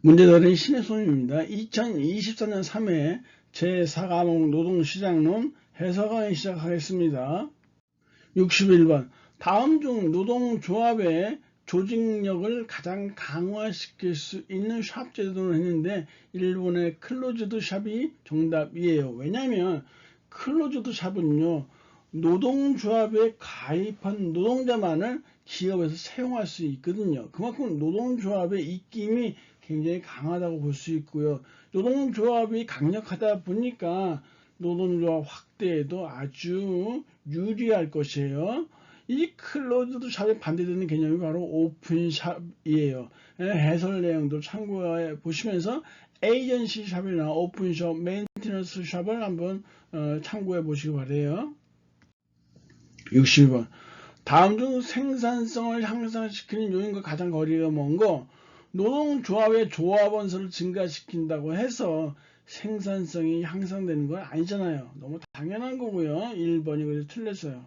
문제다른 신의 손님입니다. 2024년 3회 제4과목 노동시장론 해설 강의 시작하겠습니다. 61번 다음 중 노동조합의 조직력을 가장 강화시킬 수 있는 샵 제도를 했는데 1번의 클로즈드 샵이 정답이에요. 왜냐하면 클로즈드 샵은요, 노동조합에 가입한 노동자만을 기업에서 사용할 수 있거든요. 그만큼 노동조합의 입김이 굉장히 강하다고 볼 수 있고요. 노동조합이 강력하다 보니까 노동조합 확대에도 아주 유리할 것이에요. 이 클로즈드 샵에 반대되는 개념이 바로 오픈샵이에요. 해설 내용도 참고해 보시면서 에이전시 샵이나 오픈샵, 메인테너스 샵을 한번 참고해 보시기 바래요. 60번 다음 중 생산성을 향상시키는 요인과 가장 거리가 먼 거, 노동조합의 조합원수를 증가시킨다고 해서 생산성이 향상되는 건 아니잖아요. 너무 당연한 거고요. 1번이 그래서 틀렸어요.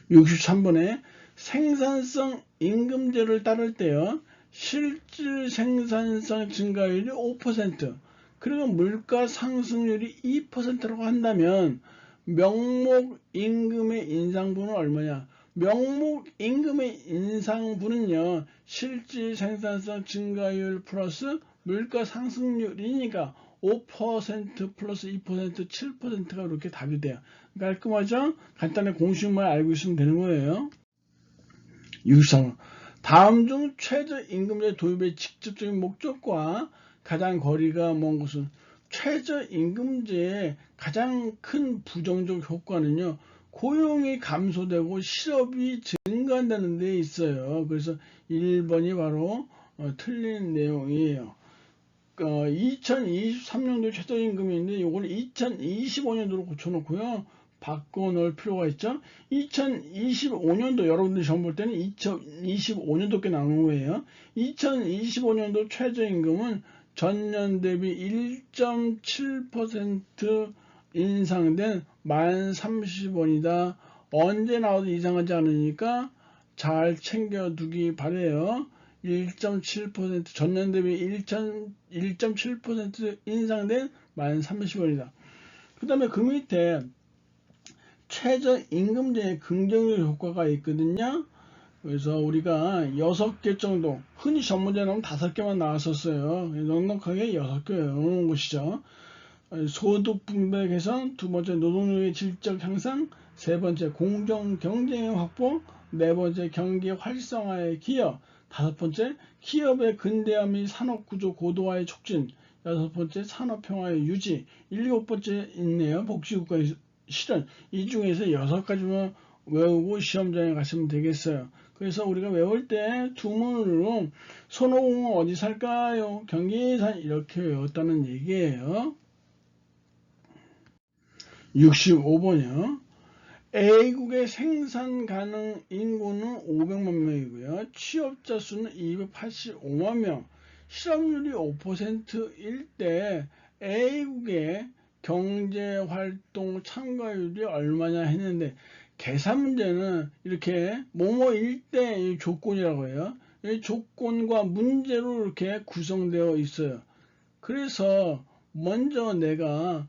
63번에 생산성 임금제를 따를 때요, 실질 생산성 증가율이 5%, 그리고 물가 상승률이 2%라고 한다면 명목 임금의 인상분은 얼마냐? 명목 임금의 인상분은요, 실질 생산성 증가율 플러스 물가 상승률이니까 5% 플러스 2% 7%가 이렇게 답이 돼요. 깔끔하죠? 간단히 공식만 알고 있으면 되는 거예요. 63번 다음 중 최저임금제 도입의 직접적인 목적과 가장 거리가 먼 것은, 최저임금제의 가장 큰 부정적 효과는요, 고용이 감소되고 실업이 증가한다는 데 있어요. 그래서 1번이 바로 틀린 내용이에요. 2023년도 최저임금인데 이걸 2025년도로 고쳐놓고요, 바꿔놓을 필요가 있죠. 2025년도 여러분들이 시험 볼 때는 2025년도께 나오는 거예요. 2025년도 최저임금은 전년 대비 1.7% 인상된 1030원이다. 언제 나와도 이상하지 않으니까 잘 챙겨두기 바래요. 1.7% 전년 대비 1.7% 인상된 1030원이다. 그 다음에 그 밑에 최저임금제의 긍정적 효과가 있거든요. 그래서 우리가 6개 정도, 흔히 전문제 나오면 5개만 나왔었어요. 넉넉하게 6개 외우는 것이죠. 소득 분배 개선, 두 번째 노동력의 질적 향상, 세 번째 공정 경쟁의 확보, 네 번째 경기 활성화의 기여, 다섯 번째 기업의 근대화 및 산업구조 고도화의 촉진, 여섯 번째 산업평화의 유지, 일곱 번째 있네요. 복지국가의 실현. 이 중에서 6가지만 외우고 시험장에 가시면 되겠어요. 그래서 우리가 외울 때 두문으로 손오공은 어디 살까요? 경기산, 이렇게 외웠다는 얘기예요. 65번이요. A국의 생산 가능 인구는 500만 명이고요. 취업자 수는 285만 명. 실업률이 5%일 때 A국의 경제활동 참가율이 얼마냐 했는데, 계산 문제는 이렇게 뭐뭐일 때 조건이라고 해요. 이 조건과 문제로 이렇게 구성되어 있어요. 그래서 먼저 내가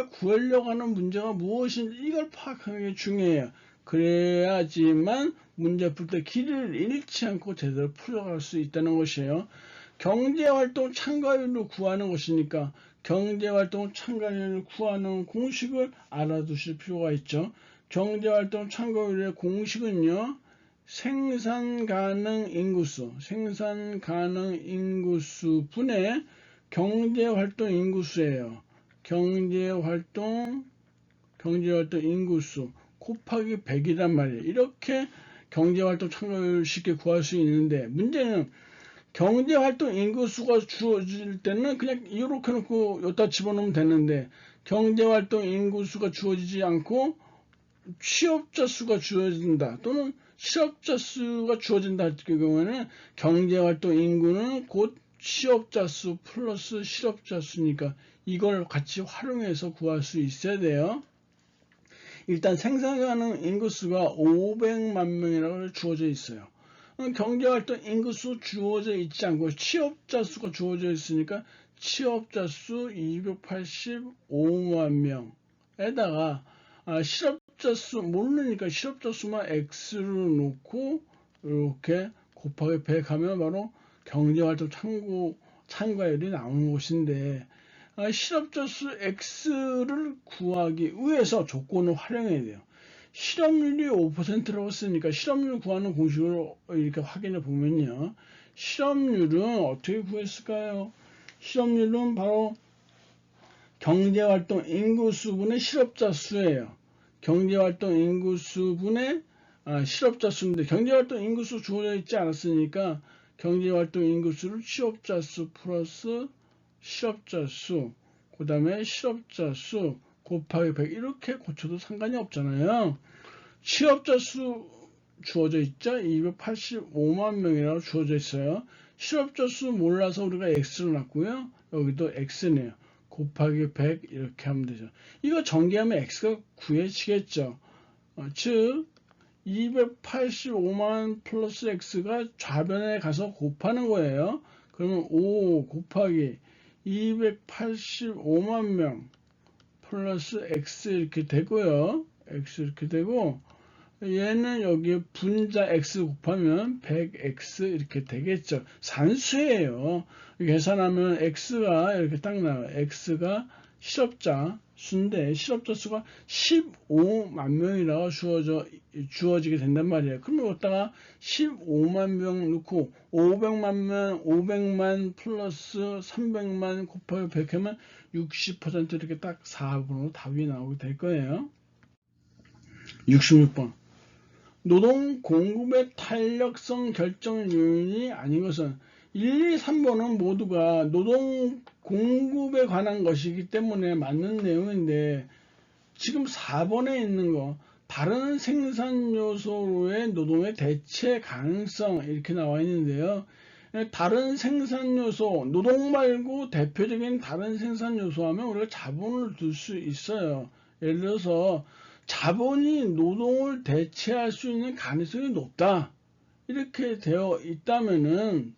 구하려고 하는 문제가 무엇인지 이걸 파악하는 게 중요해요. 그래야지만 문제 풀 때 길을 잃지 않고 제대로 풀어갈 수 있다는 것이에요. 경제활동 참가율을 구하는 것이니까 경제활동 참가율을 구하는 공식을 알아두실 필요가 있죠. 경제활동 참가율의 공식은요, 생산 가능 인구수 분의 경제활동 인구수예요. 경제활동 인구수 곱하기 100이란 말이에요. 이렇게 경제활동 참가율 쉽게 구할 수 있는데, 문제는 경제활동 인구수가 주어질 때는 그냥 이렇게 놓고 여기다 집어넣으면 되는데, 경제활동 인구수가 주어지지 않고 취업자 수가 주어진다, 또는 실업자 수가 주어진다 할 경우에는 경제활동 인구는 곧 취업자 수 플러스 실업자 수니까 이걸 같이 활용해서 구할 수 있어야 돼요. 일단 생산 가능 인구수가 500만 명이라고 주어져 있어요. 경제활동 인구수 주어져 있지 않고 취업자 수가 주어져 있으니까 취업자 수 285만 명에다가 실업자 수 모르니까 실업자 수만 X로 놓고 이렇게 곱하기 100 하면 바로 경제활동 참가율이 나오는 것인데, 실업자 수 X를 구하기 위해서 조건을 활용해야 돼요. 실업률이 5%라고 쓰니까 실업률 구하는 공식을 이렇게 확인해 보면요. 실업률은 어떻게 구했을까요? 실업률은 바로 경제활동 인구수분의 실업자 수예요. 경제활동 인구수분의 실업자 수인데, 경제활동 인구수 주어져 있지 않았으니까 경제활동 인구수를 취업자 수 플러스 실업자 수, 그 다음에 실업자 수 곱하기 100 이렇게 고쳐도 상관이 없잖아요. 취업자 수 주어져 있죠? 285만 명이라고 주어져 있어요. 실업자 수 몰라서 우리가 X로 놨고요. 여기도 X네요. 곱하기 100 이렇게 하면 되죠. 이거 전개하면 X가 구해지겠죠. 즉 285만 플러스 X가 좌변에 가서 곱하는 거예요. 그러면 5 곱하기 285만 명 플러스 X 이렇게 되고요. X 이렇게 되고, 얘는 여기 분자 X 곱하면 100X 이렇게 되겠죠. 산수예요. 계산하면 X가 이렇게 딱 나와요. X가 실업자 수인데 실업자 수가 15만 명이라고 주어지게 된단 말이에요. 그러면 여기다가 15만 명 넣고 500만 플러스 300만 곱하기 100 하면 60% 이렇게 딱 4번으로 답이 나오게 될 거예요. 66번. 노동 공급의 탄력성 결정 요인이 아닌 것은 1, 2, 3번은 모두가 노동 공급에 관한 것이기 때문에 맞는 내용인데, 지금 4번에 있는 거 다른 생산 요소로의 노동의 대체 가능성 이렇게 나와 있는데요. 다른 생산 요소, 노동 말고 대표적인 다른 생산 요소 하면 우리가 자본을 둘 수 있어요. 예를 들어서 자본이 노동을 대체할 수 있는 가능성이 높다 이렇게 되어 있다면은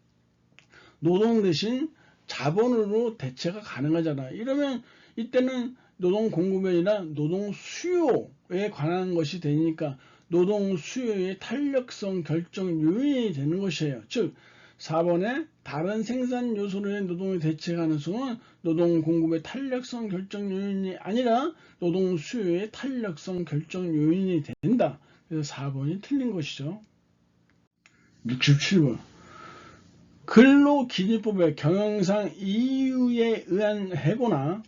노동 대신 자본으로 대체가 가능하잖아. 이러면 이때는 노동 공급이 아니라 노동 수요에 관한 것이 되니까 노동 수요의 탄력성 결정 요인이 되는 것이에요. 즉 4번에 다른 생산 요소로의 노동의 대체 가능성은 노동 공급의 탄력성 결정 요인이 아니라 노동 수요의 탄력성 결정 요인이 된다. 그래서 4번이 틀린 것이죠. 67번. 근로기준법의 경영상 이유에 의한 해고나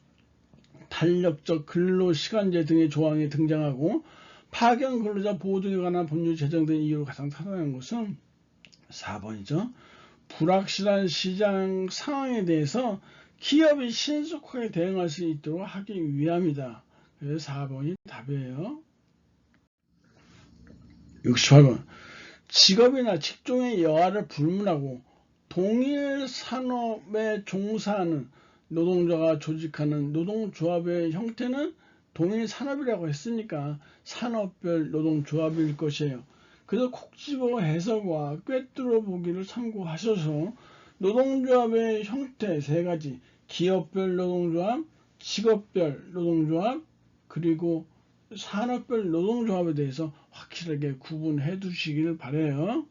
탄력적 근로시간제 등의 조항이 등장하고 파견 근로자 보호 등에 관한 법률이 제정된 이유로 가장 타당한 것은 4번이죠. 불확실한 시장 상황에 대해서 기업이 신속하게 대응할 수 있도록 하기 위함이다. 그래서 4번이 답이에요. 68번. 직업이나 직종의 여하를 불문하고 동일 산업에 종사하는 노동자가 조직하는 노동조합의 형태는 동일 산업이라고 했으니까 산업별 노동조합일 것이에요. 그래서 콕 집어 해석과 꿰뚫어 보기를 참고하셔서 노동조합의 형태 3가지, 기업별 노동조합, 직업별 노동조합, 그리고 산업별 노동조합에 대해서 확실하게 구분해 두시기를 바라요.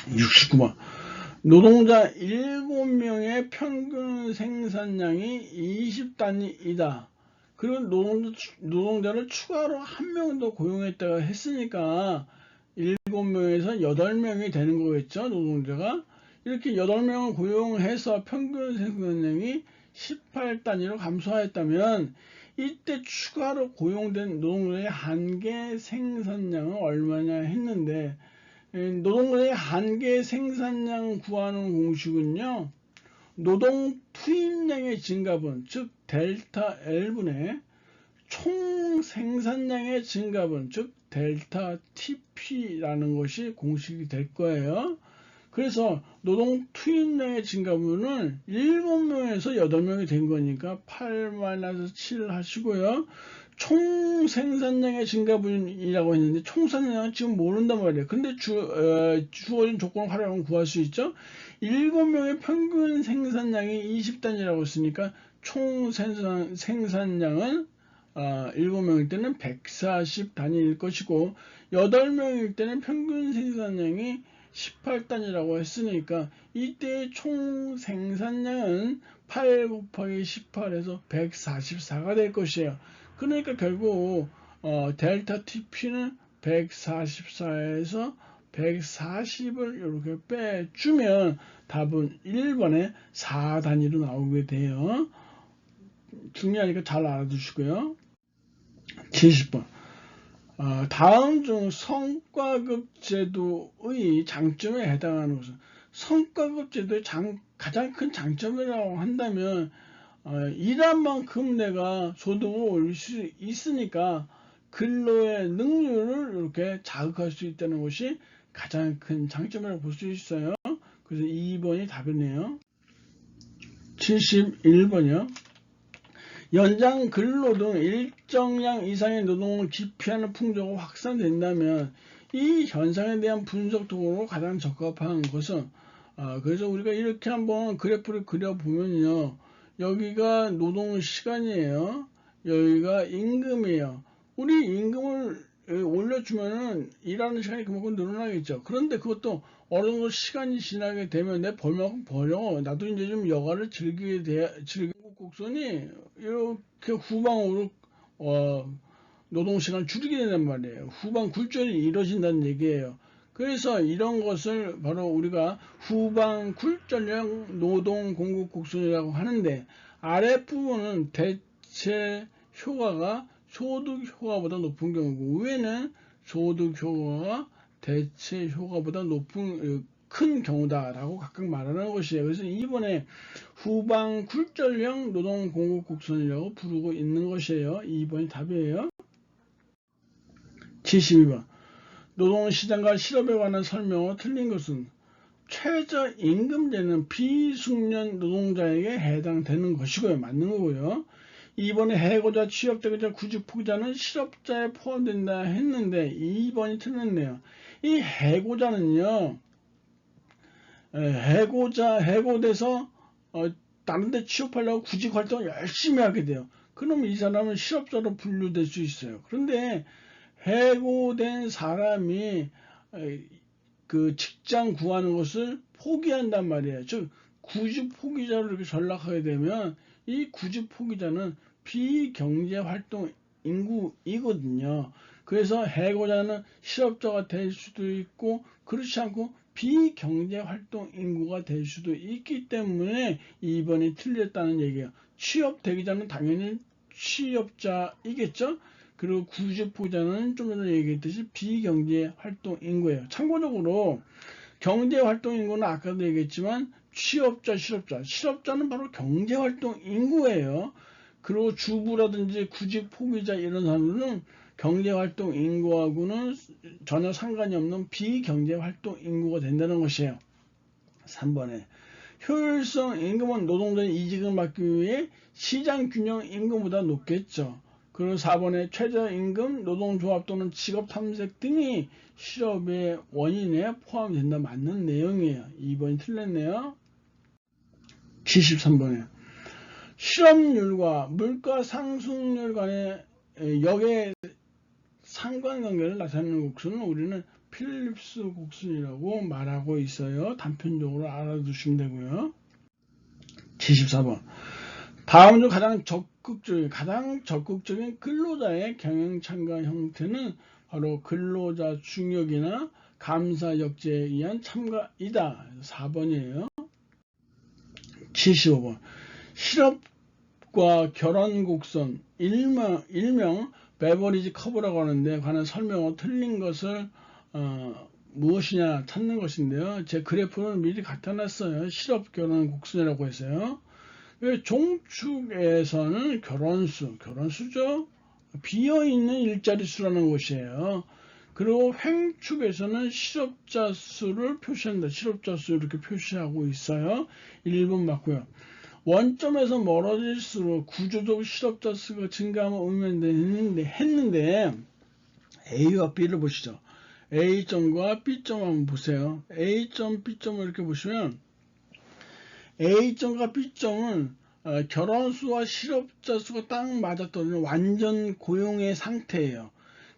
69번. 노동자 7명의 평균 생산량이 20단위이다. 그리고 노동자를 추가로 1명 더 고용했다고 했으니까 7명에서 8명이 되는 거겠죠. 노동자가. 이렇게 8명을 고용해서 평균 생산량이 18단위로 감소하였다면 이때 추가로 고용된 노동자의 한계 생산량은 얼마냐 했는데, 노동자의 한계 생산량 구하는 공식은요, 노동 투입량의 증가분, 즉 델타 L분의 총 생산량의 증가분, 즉 델타 TP라는 것이 공식이 될 거예요. 그래서 노동 투입량의 증가분을 7명에서 8명이 된 거니까 8-7 하시고요. 총 생산량의 증가분이라고 했는데 총 생산량은 지금 모른단 말이에요. 근데 주어진 조건을 활용하면 구할 수 있죠. 7명의 평균 생산량이 20단이라고 했으니까 총 생산량은 7명일 때는 140단일 것이고 8명일 때는 평균 생산량이 18단이라고 했으니까 이때 총 생산량은 8 곱하기 18에서 144가 될 것이에요. 그러니까 결국 델타 TP는 144에서 140을 이렇게 빼주면 답은 1번에 4단위로 나오게 돼요. 중요하니까 잘 알아두시고요. 70번. 다음 중 성과급 제도의 장점에 해당하는 것은 성과급 제도의 가장 큰 장점이라고 한다면 일한 만큼 내가 소득을 올릴 수 있으니까 근로의 능률을 이렇게 자극할 수 있다는 것이 가장 큰 장점이라고 볼 수 있어요. 그래서 2번이 답이네요. 71번이요. 연장 근로 등 일정량 이상의 노동을 기피하는 풍조가 확산된다면 이 현상에 대한 분석 도구로 가장 적합한 것은 그래서 우리가 이렇게 한번 그래프를 그려보면요. 여기가 노동 시간이에요. 여기가 임금이에요. 우리 임금을 올려주면은 일하는 시간이 그만큼 늘어나겠죠. 그런데 그것도 어느 정도 시간이 지나게 되면 내 벌만큼 벌여. 나도 이제 좀 여가를 즐기는 곡선이 이렇게 후방으로 노동시간 줄이게 된단 말이에요. 후방 굴절이 이루어진다는 얘기예요. 그래서 이런 것을 바로 우리가 후방 굴절형 노동 공급 곡선이라고 하는데 아랫부분은 대체 효과가 소득 효과보다 높은 경우고 위에는 소득 효과가 대체 효과보다 큰 경우다라고 각각 말하는 것이에요. 그래서 이번에 후방 굴절형 노동 공급 곡선이라고 부르고 있는 것이에요. 2번이 답이에요. 72번. 노동시장과 실업에 관한 설명으로 틀린 것은 최저임금제는 비숙련 노동자에게 해당되는 것이고요. 맞는 거고요. 이번에 해고자, 취업자자, 구직포기자는 실업자에 포함된다 했는데 2번이 틀렸네요. 이 해고자는요. 해고돼서 다른 데 취업하려고 구직활동을 열심히 하게 돼요. 그럼 이 사람은 실업자로 분류될 수 있어요. 그런데 해고된 사람이 그 직장 구하는 것을 포기한단 말이에요. 즉 구직 포기자로 이렇게 전락하게 되면 이 구직 포기자는 비경제활동 인구이거든요. 그래서 해고자는 실업자가 될 수도 있고 그렇지 않고 비경제활동 인구가 될 수도 있기 때문에 2번이 틀렸다는 얘기예요. 취업 대기자는 당연히 취업자이겠죠. 그리고 구직포기자는 좀 전에 얘기했듯이 비경제활동 인구예요. 참고적으로 경제활동 인구는 아까도 얘기했지만 취업자, 실업자는 바로 경제활동 인구예요. 그리고 주부라든지 구직포기자 이런 사람들은 경제활동 인구하고는 전혀 상관이 없는 비경제활동 인구가 된다는 것이에요. 3번에 효율성 임금은 노동자의 이직을 막기 위해 시장균형 임금보다 높겠죠. 그리고 4번에 최저임금, 노동조합 또는 직업탐색 등이 실업의 원인에 포함된다. 맞는 내용이에요. 2번이 틀렸네요. 73번에 실업률과 물가 상승률 간의 역의 상관관계를 나타내는 곡선은 우리는 필립스 곡선이라고 말하고 있어요. 단편적으로 알아두시면 되고요. 74번. 다음 중 가장 적극적인 근로자의 경영 참가 형태는 바로 근로자 중역이나 감사 역제에 의한 참가이다. 4번이에요. 75번. 실업과 결혼 곡선 일명 베버리지 커브라고 하는데 관한 설명으로 틀린 것을 무엇이냐 찾는 것인데요. 제 그래프는 미리 갖다 놨어요. 실업 결혼 곡선이라고 했어요. 종축에서는 결혼수죠. 비어있는 일자리 수라는 것이에요. 그리고 횡축에서는 실업자 수를 표시한다. 실업자 수 이렇게 표시하고 있어요. 1번 맞고요. 원점에서 멀어질수록 구조적 실업자 수가 증가하면 했는데 A와 B를 보시죠. A점과 B점 한번 보세요. A점, B점을 이렇게 보시면 A점과 B점은 결혼수와 실업자 수가 딱 맞았더니 완전 고용의 상태예요.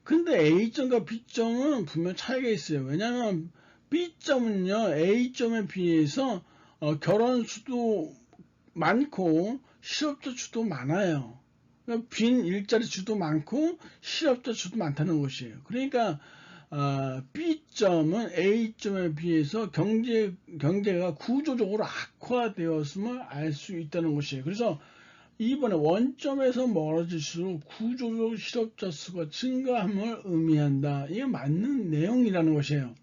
근데 A점과 B점은 분명 차이가 있어요. 왜냐하면 B점은요 A점에 비해서 결혼수도 많고 실업자 수도 많아요. 빈 일자리 수도 많고 실업자 수도 많다는 것이에요. 그러니까 B점은 A점에 비해서 경제가 구조적으로 악화되었음을 알 수 있다는 것이에요. 그래서 이번에 원점에서 멀어질수록 구조적 실업자 수가 증가함을 의미한다. 이게 맞는 내용이라는 것이에요.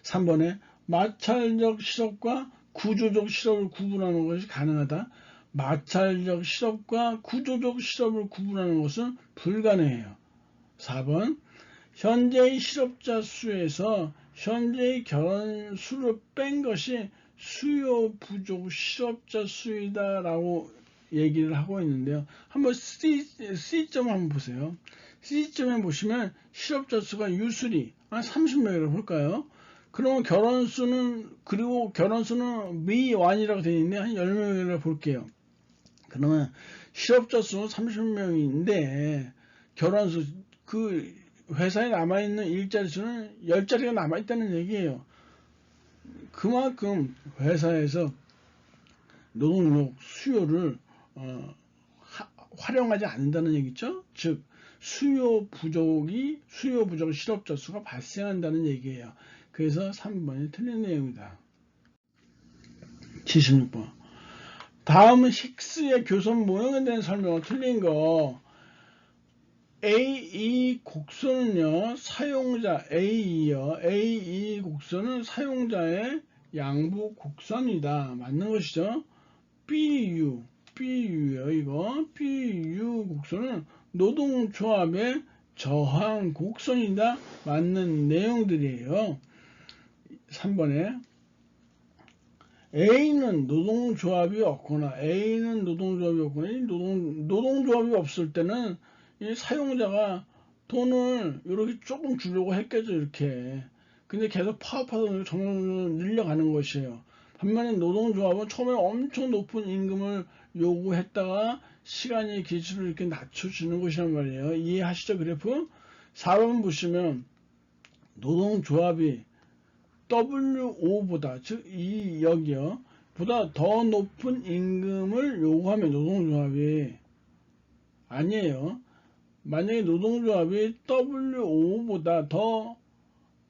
3번에 마찰적 실업과 구조적 실업을 구분하는 것이 가능하다. 마찰적 실업과 구조적 실업을 구분하는 것은 불가능해요. 4번 현재의 실업자 수에서 현재의 결혼 수를 뺀 것이 수요 부족 실업자 수이다 라고 얘기를 하고 있는데요. 한번 C점 한번 보세요. C점에 보시면 실업자 수가 유수리 한 30명이라고 볼까요? 그러면 그리고 결혼수는 미완이라고 되어 있는데 한 10명이라고 볼게요. 그러면 실업자 수는 30명인데 결혼수 그 회사에 남아있는 일자리 수는 10자리가 남아있다는 얘기예요. 그만큼 회사에서 노동력 수요를 활용하지 않는다는 얘기죠. 즉 수요 부족 실업자 수가 발생한다는 얘기예요. 그래서 3번이 틀린 내용이다. 76번 다음은 힉스의 교선 모형에 대한 설명을 틀린 거 A2 곡선은요 사용자 A2요 A2 곡선은 사용자의 양부 곡선이다. 맞는 것이죠. BU요 이거 BU 곡선은 노동조합의 저항 곡선이다. 맞는 내용들이에요. 3번에 A는 노동조합이 없거나 노동조합이 없을 때는 이 사용자가 돈을 이렇게 조금 주려고 했겠죠. 이렇게. 근데 계속 파업하다 점점 늘려가는 것이에요. 반면에 노동조합은 처음에 엄청 높은 임금을 요구했다가 시간이 길수록 이렇게 낮춰주는 것이란 말이에요. 이해하시죠? 그래프? 4번 보시면 노동조합이 WO보다 즉 여기요 보다 더 높은 임금을 요구하면 노동조합이 아니에요. 만약에 노동조합이 WO보다 더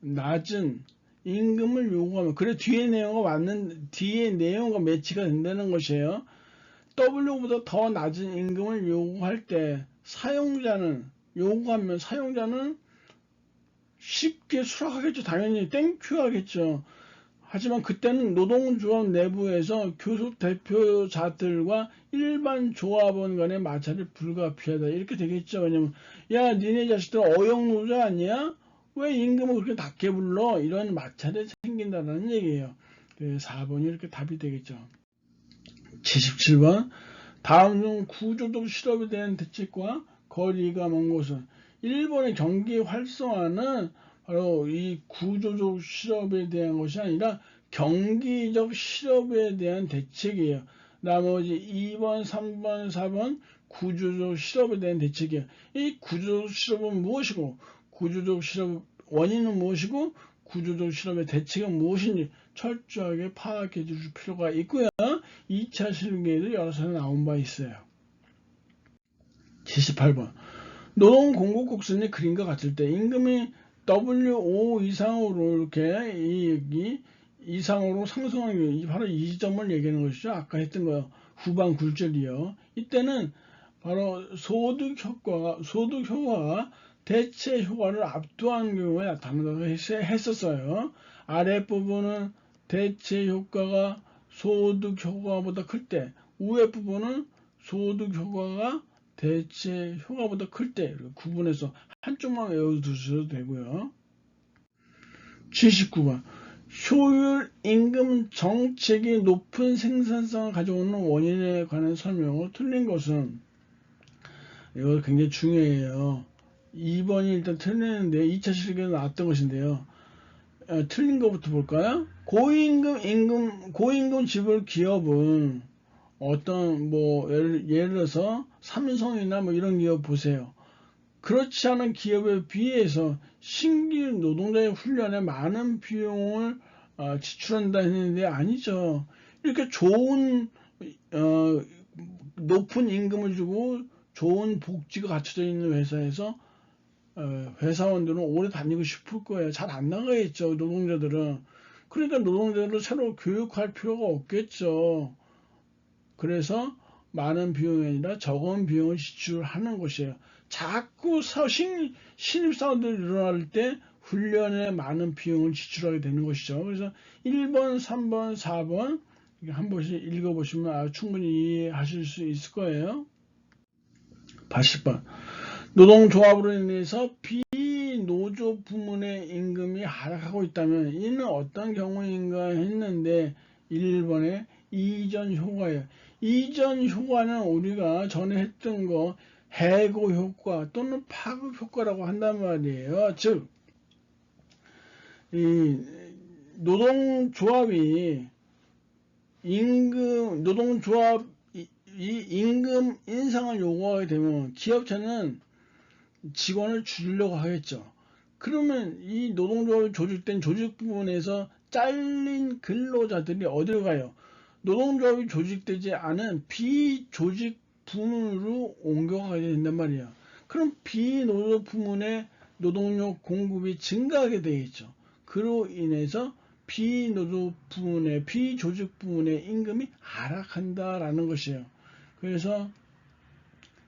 낮은 임금을 요구하면 그래 뒤에 내용과 매치가 된다는 것이에요. W보다 더 낮은 임금을 요구할 때 사용자는 쉽게 수락하겠죠. 당연히 땡큐 하겠죠. 하지만 그때는 노동조합 내부에서 교섭 대표자들과 일반 조합원 간의 마찰이 불가피하다. 이렇게 되겠죠. 왜냐면 야 니네 자식들 어영노조 아니야? 왜 임금을 그렇게 낮게 불러? 이런 마찰이 생긴다는 얘기예요. 4번이 이렇게 답이 되겠죠. 77번 다음 중 구조적 실업에 대한 대책과 거리가 먼 곳은 일본의 경기 활성화는 바로 이 구조적 실업에 대한 것이 아니라 경기적 실업에 대한 대책이에요. 나머지 2번, 3번, 4번 구조적 실업에 대한 대책이에요. 이 구조적 실업은 무엇이고 구조적 실업 원인은 무엇이고 구조적 실업의 대책은 무엇인지 철저하게 파악해 줄 필요가 있고요. 2차 실기에도 여러 차례 나온 바 있어요. 78번 노동 공급 곡선이 그림과 같을 때 임금이 WO 이상으로 이렇게 이상으로 상승하는 게 바로 이 점을 얘기하는 것이죠. 아까 했던 거 후반 굴절이요. 이때는 바로 소득 효과가 대체 효과를 압도하는 경우가 나타난다고 했었어요. 아랫부분은 대체 효과가 소득 효과보다 클 때, 위에 부분은 소득 효과가 대체 효과보다 클 때 구분해서 한쪽만 외워두셔도 되고요. 79번 효율 임금 정책이 높은 생산성을 가져오는 원인에 관한 설명으로 틀린 것은, 이거 굉장히 중요해요. 2번이 일단 틀리는데 2차 실기에 나왔던 것인데요. 틀린 것부터 볼까요? 고임금 지불 기업은 어떤 예를 들어서 삼성이나 이런 기업 보세요. 그렇지 않은 기업에 비해서 신규 노동자의 훈련에 많은 비용을 지출한다 했는데 아니죠. 이렇게 좋은 높은 임금을 주고 좋은 복지가 갖춰져 있는 회사에서 회사원들은 오래 다니고 싶을 거예요. 잘 안 나가겠죠, 노동자들은. 그러니까 노동자들을 새로 교육할 필요가 없겠죠. 그래서 많은 비용이 아니라 적은 비용을 지출하는 것이에요. 자꾸 신입사원들이 일어날 때 훈련에 많은 비용을 지출하게 되는 것이죠. 그래서 1번, 3번, 4번 한 번씩 읽어보시면 충분히 이해하실 수 있을 거예요. 80번. 노동조합으로 인해서 비노조 부문의 임금이 하락하고 있다면 이는 어떤 경우인가 했는데 1번에 이전 효과예요. 이전 효과는 우리가 전에 했던 거 해고 효과 또는 파급 효과라고 한단 말이에요. 즉, 이 노동조합이 임금 인상을 요구하게 되면 기업체는 직원을 줄이려고 하겠죠. 그러면 이 노동조합이 조직된 조직 부분에서 잘린 근로자들이 어디로 가요? 노동조합이 조직되지 않은 비조직 부문으로 옮겨가게 된단 말이에요. 그럼 비노조 부문의 노동력 공급이 증가하게 되겠죠. 그로 인해서 비노조 부문의 비조직 부문의 임금이 하락한다라는 것이에요. 그래서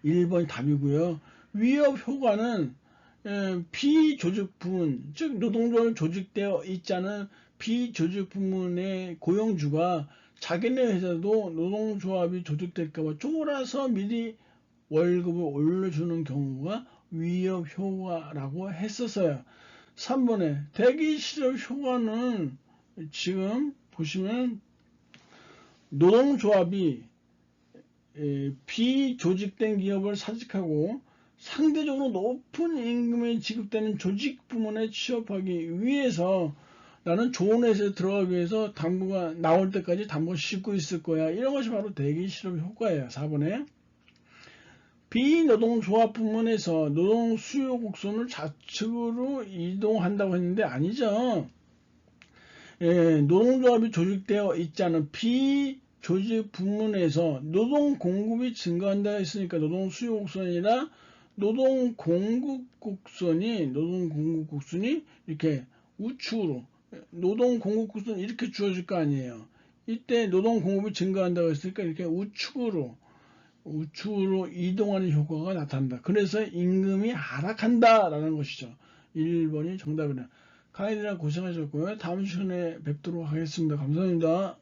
1번 답이고요. 위협 효과는 비조직 부문, 즉 노동조합 조직되어 있지 않은 비조직 부문의 고용주가 자기네 회사도 노동조합이 조직될까봐 쫄아서 미리 월급을 올려주는 경우가 위협 효과라고 했었어요. 3번에 대기 실업 효과는 지금 보시면 노동조합이 비조직된 기업을 사직하고 상대적으로 높은 임금이 지급되는 조직 부문에 취업하기 위해서 나는 좋은 회사에 들어가기 위해서 당부가 나올 때까지 당부 싣고 있을 거야. 이런 것이 바로 대기 실업 효과예요. 4번에 비노동조합 부문에서 노동 수요 곡선을 좌측으로 이동한다고 했는데 아니죠. 노동조합이 조직되어 있지 않은 비조직 부문에서 노동 공급이 증가한다 했으니까 노동 수요 곡선이나 노동 공급 곡선이 이렇게 우측으로 노동 공급 곡선이 이렇게 주어질 거 아니에요. 이때 노동 공급이 증가한다고 했으니까 이렇게 우측으로 이동하는 효과가 나타난다. 그래서 임금이 하락한다라는 것이죠. 1번이 정답이네요. 가이드랑 고생하셨고요. 다음 시간에 뵙도록 하겠습니다. 감사합니다.